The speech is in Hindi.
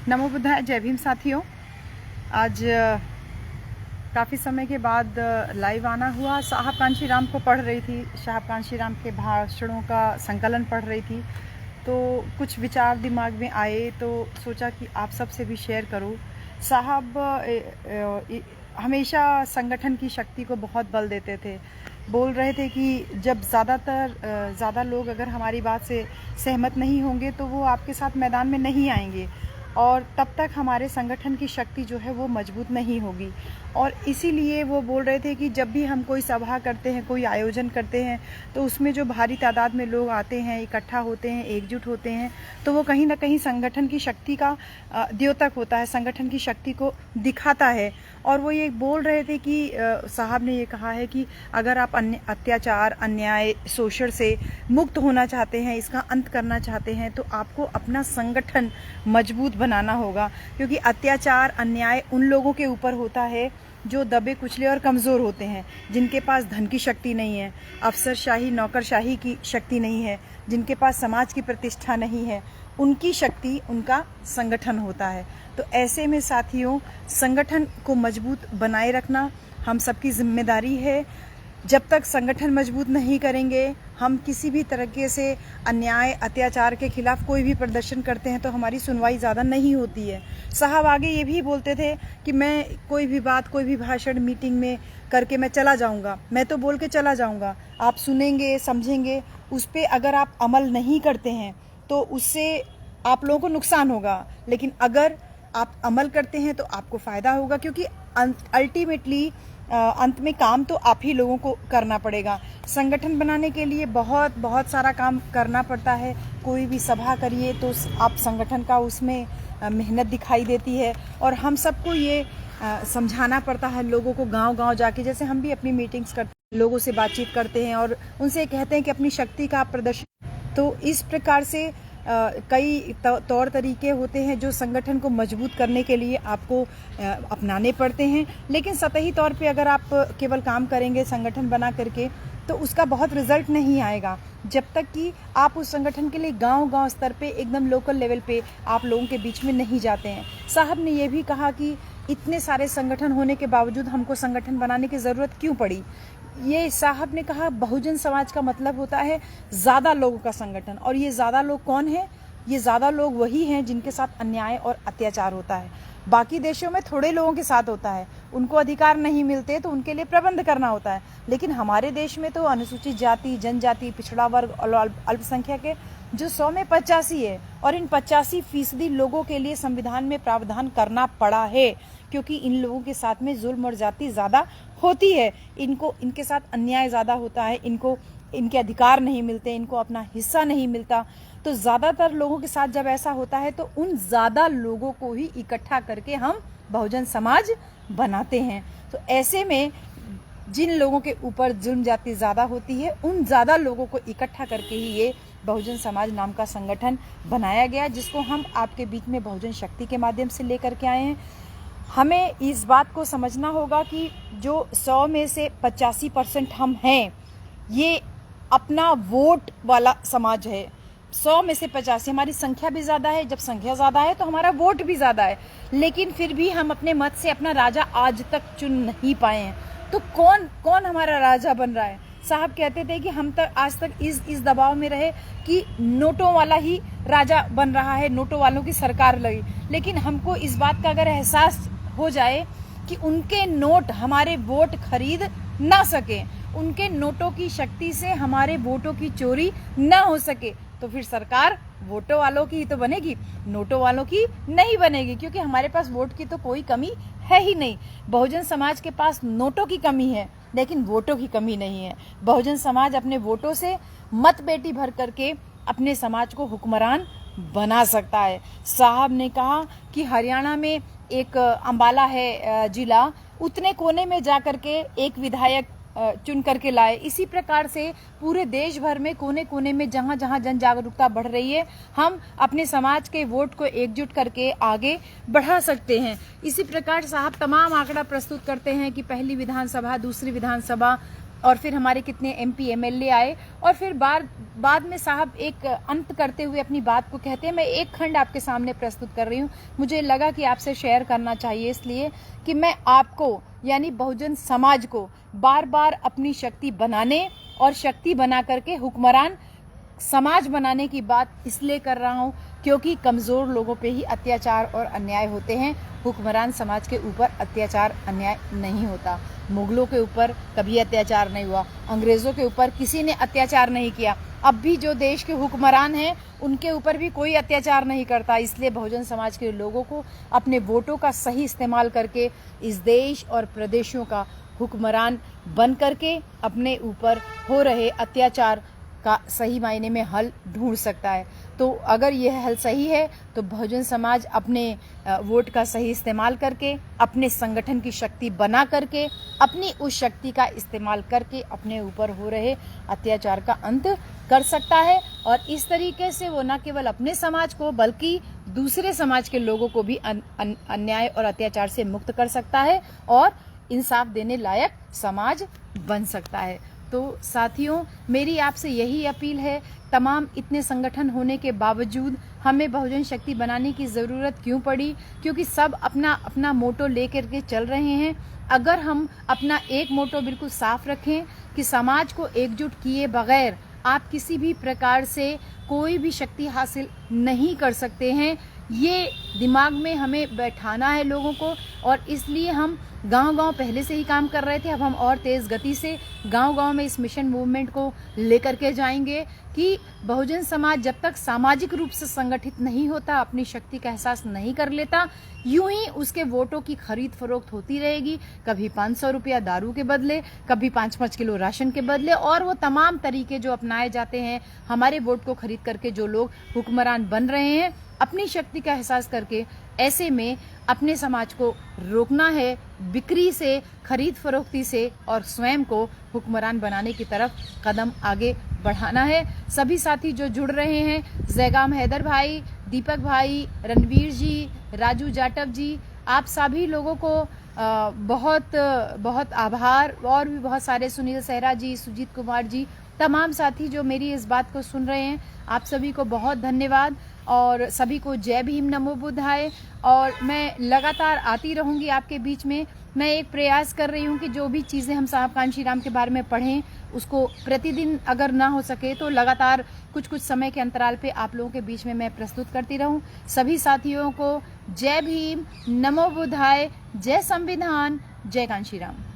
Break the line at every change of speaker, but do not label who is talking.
नमो बुद्धाय। जय भीम साथियों। आज काफ़ी समय के बाद लाइव आना हुआ। साहब कांशीराम को पढ़ रही थी, साहब कांशीराम के भाषणों का संकलन पढ़ रही थी, तो कुछ विचार दिमाग में आए तो सोचा कि आप सबसे भी शेयर करूं। साहब हमेशा संगठन की शक्ति को बहुत बल देते थे। बोल रहे थे कि जब ज़्यादा लोग अगर हमारी बात से सहमत नहीं होंगे तो वो आपके साथ मैदान में नहीं आएंगे और तब तक हमारे संगठन की शक्ति जो है वो मजबूत नहीं होगी। और इसीलिए वो बोल रहे थे कि जब भी हम कोई सभा करते हैं, कोई आयोजन करते हैं, तो उसमें जो भारी तादाद में लोग आते हैं, इकट्ठा होते हैं, एकजुट होते हैं, तो वो कहीं ना कहीं संगठन की शक्ति का द्योतक होता है, संगठन की शक्ति को दिखाता है। और वो ये बोल रहे थे कि साहब ने ये कहा है कि अगर आप अत्याचार, अन्याय, शोषण से मुक्त होना चाहते हैं, इसका अंत करना चाहते हैं, तो आपको अपना संगठन मजबूत बनाना होगा। क्योंकि अत्याचार, अन्याय उन लोगों के ऊपर होता है जो दबे कुचले और कमज़ोर होते हैं, जिनके पास धन की शक्ति नहीं है, अफसरशाही, नौकरशाही की शक्ति नहीं है, जिनके पास समाज की प्रतिष्ठा नहीं है, उनकी शक्ति उनका संगठन होता है। तो ऐसे में साथियों, संगठन को मजबूत बनाए रखना हम सबकी जिम्मेदारी है। जब तक संगठन मजबूत नहीं करेंगे, हम किसी भी तरीके से अन्याय, अत्याचार के खिलाफ कोई भी प्रदर्शन करते हैं तो हमारी सुनवाई ज़्यादा नहीं होती है। साहब आगे ये भी बोलते थे कि मैं कोई भी बात, कोई भी भाषण मीटिंग में करके मैं चला जाऊंगा, मैं तो बोल के चला जाऊंगा, आप सुनेंगे, समझेंगे, उस पर अगर आप अमल नहीं करते हैं तो उससे आप लोगों को नुकसान होगा, लेकिन अगर आप अमल करते हैं तो आपको फ़ायदा होगा। क्योंकि अल्टीमेटली अंत में काम तो आप ही लोगों को करना पड़ेगा। संगठन बनाने के लिए बहुत सारा काम करना पड़ता है। कोई भी सभा करिए तो आप संगठन का उसमें मेहनत दिखाई देती है। और हम सबको ये समझाना पड़ता है लोगों को, गांव-गांव जाके, जैसे हम भी अपनी मीटिंग्स करते हैं, लोगों से बातचीत करते हैं और उनसे कहते हैं कि अपनी शक्ति का आप प्रदर्शन। तो इस प्रकार से कई तौर तरीके होते हैं जो संगठन को मजबूत करने के लिए आपको अपनाने पड़ते हैं। लेकिन सतही तौर पे अगर आप केवल काम करेंगे संगठन बना करके तो उसका बहुत रिजल्ट नहीं आएगा, जब तक कि आप उस संगठन के लिए गांव-गांव स्तर पे, एकदम लोकल लेवल पे आप लोगों के बीच में नहीं जाते हैं। साहब ने ये भी कहा कि इतने सारे संगठन होने के बावजूद हमको संगठन बनाने की ज़रूरत क्यों पड़ी। ये साहब ने कहा, बहुजन समाज का मतलब होता है ज़्यादा लोगों का संगठन। और ये ज़्यादा लोग कौन है? ये ज़्यादा लोग वही हैं जिनके साथ अन्याय और अत्याचार होता है। बाकी देशों में थोड़े लोगों के साथ होता है, उनको अधिकार नहीं मिलते तो उनके लिए प्रबंध करना होता है। लेकिन हमारे देश में तो अनुसूचित जाति, जनजाति, पिछड़ा वर्ग और अल्पसंख्यक के जो 100 में 85 है, और इन 85% लोगों के लिए संविधान में प्रावधान करना पड़ा है, क्योंकि इन लोगों के साथ में जुल्म और जाति ज़्यादा होती है, इनके साथ अन्याय ज़्यादा होता है, इनको इनके अधिकार नहीं मिलते, इनको अपना हिस्सा नहीं मिलता। तो ज़्यादातर लोगों के साथ जब ऐसा होता है तो उन ज़्यादा लोगों को ही इकट्ठा करके हम बहुजन समाज बनाते हैं। तो ऐसे में जिन लोगों के ऊपर जुल्म जाति ज़्यादा होती है, उन ज़्यादा लोगों को इकट्ठा करके ही ये बहुजन समाज नाम का संगठन बनाया गया, जिसको हम आपके बीच में बहुजन शक्ति के माध्यम से लेकर के आए हैं। हमें इस बात को समझना होगा कि जो 100 में से 85% हम हैं, ये अपना वोट वाला समाज है। 100 में से 85, हमारी संख्या भी ज़्यादा है। जब संख्या ज़्यादा है तो हमारा वोट भी ज़्यादा है, लेकिन फिर भी हम अपने मत से अपना राजा आज तक चुन नहीं पाए हैं। तो कौन हमारा राजा बन रहा है? साहब कहते थे कि हम तक आज तक इस दबाव में रहे कि नोटों वाला ही राजा बन रहा है, नोटों वालों की सरकार लगी। लेकिन हमको इस बात का अगर एहसास हो जाए कि उनके नोट हमारे वोट खरीद ना सके, उनके नोटों की शक्ति से हमारे वोटों की चोरी ना हो सके, तो फिर सरकार वोटों वालों की ही तो बनेगी, नोटों वालों की नहीं बनेगी। क्योंकि हमारे पास वोट की तो कोई कमी है ही नहीं। बहुजन समाज के पास नोटों की कमी है, लेकिन वोटों की कमी नहीं है। बहुजन समाज अपने वोटों से मत बेटी भर करके अपने समाज को हुक्मरान बना सकता है। साहब ने कहा कि हरियाणा में एक अंबाला है जिला, उतने कोने में जा करके एक विधायक चुन करके लाए। इसी प्रकार से पूरे देश भर में कोने कोने में जहाँ जहाँ जन जागरूकता बढ़ रही है, हम अपने समाज के वोट को एकजुट करके आगे बढ़ा सकते हैं। इसी प्रकार साहब तमाम आंकड़ा प्रस्तुत करते हैं कि पहली विधानसभा, दूसरी विधानसभा
और फिर हमारे कितने MP MLA आए, और फिर बाद में साहब एक अंत करते हुए अपनी बात को कहते हैं। मैं एक खंड आपके सामने प्रस्तुत कर रही हूँ, मुझे लगा कि आपसे शेयर करना चाहिए, इसलिए कि मैं आपको यानी बहुजन समाज को बार बार अपनी शक्ति बनाने और शक्ति बना करके हुक्मरान समाज बनाने की बात इसलिए कर रहा हूँ क्योंकि कमज़ोर लोगों पे ही अत्याचार और अन्याय होते हैं। हुक्मरान समाज के ऊपर अत्याचार अन्याय नहीं होता। मुगलों के ऊपर कभी अत्याचार नहीं हुआ, अंग्रेज़ों के ऊपर किसी ने अत्याचार नहीं किया। अब भी जो देश के हुक्मरान हैं उनके ऊपर भी कोई अत्याचार नहीं करता। इसलिए बहुजन समाज के लोगों को अपने वोटों का सही इस्तेमाल करके इस देश और प्रदेशों का हुक्मरान बन करके अपने ऊपर हो रहे अत्याचार का सही मायने में हल ढूंढ सकता है। तो अगर यह हल सही है तो बहुजन समाज अपने वोट का सही इस्तेमाल करके, अपने संगठन की शक्ति बना करके, अपनी उस शक्ति का इस्तेमाल करके अपने ऊपर हो रहे अत्याचार का अंत कर सकता है। और इस तरीके से वो न केवल अपने समाज को बल्कि दूसरे समाज के लोगों को भी अन्याय और अत्याचार से मुक्त कर सकता है और इंसाफ देने लायक समाज बन सकता है। तो साथियों, मेरी आपसे यही अपील है, तमाम इतने संगठन होने के बावजूद हमें बहुजन शक्ति बनाने की ज़रूरत क्यों पड़ी? क्योंकि सब अपना अपना मोटो लेकर के चल रहे हैं। अगर हम अपना एक मोटो बिल्कुल साफ रखें कि समाज को एकजुट किए बगैर आप किसी भी प्रकार से कोई भी शक्ति हासिल नहीं कर सकते हैं, ये दिमाग में हमें बैठाना है लोगों को। और इसलिए हम गांव-गांव पहले से ही काम कर रहे थे, अब हम और तेज़ गति से गांव-गांव में इस मिशन मूवमेंट को लेकर के जाएंगे कि बहुजन समाज जब तक सामाजिक रूप से संगठित नहीं होता, अपनी शक्ति का एहसास नहीं कर लेता, यूं ही उसके वोटों की खरीद फरोख्त होती रहेगी। कभी 500 रुपया दारू के बदले, कभी 5-5 किलो राशन के बदले, और वो तमाम तरीके जो अपनाए जाते हैं हमारे वोट को खरीद करके जो लोग हुक्मरान बन रहे हैं अपनी शक्ति का एहसास करके। ऐसे में अपने समाज को रोकना है बिक्री से, खरीद फरोख्ती से, और स्वयं को हुक्मरान बनाने की तरफ कदम आगे बढ़ाना है। सभी साथी जो जुड़ रहे हैं, जैगाम हैदर भाई, दीपक भाई, रणवीर जी, राजू जाटव जी, आप सभी लोगों को बहुत बहुत आभार। और भी बहुत सारे, सुनील सहरा जी, सुजीत कुमार जी, तमाम साथी जो मेरी इस बात को सुन रहे हैं, आप सभी को बहुत धन्यवाद। और सभी को जय भीम, नमो बुद्धाय। और मैं लगातार आती रहूँगी आपके बीच में। मैं एक प्रयास कर रही हूँ कि जो भी चीज़ें हम साहब कांशीराम के बारे में पढ़ें उसको प्रतिदिन अगर ना हो सके तो लगातार कुछ कुछ समय के अंतराल पे आप लोगों के बीच में मैं प्रस्तुत करती रहूँ। सभी साथियों को जय भीम, नमो बुद्धाय, जय संविधान, जय कांशीराम।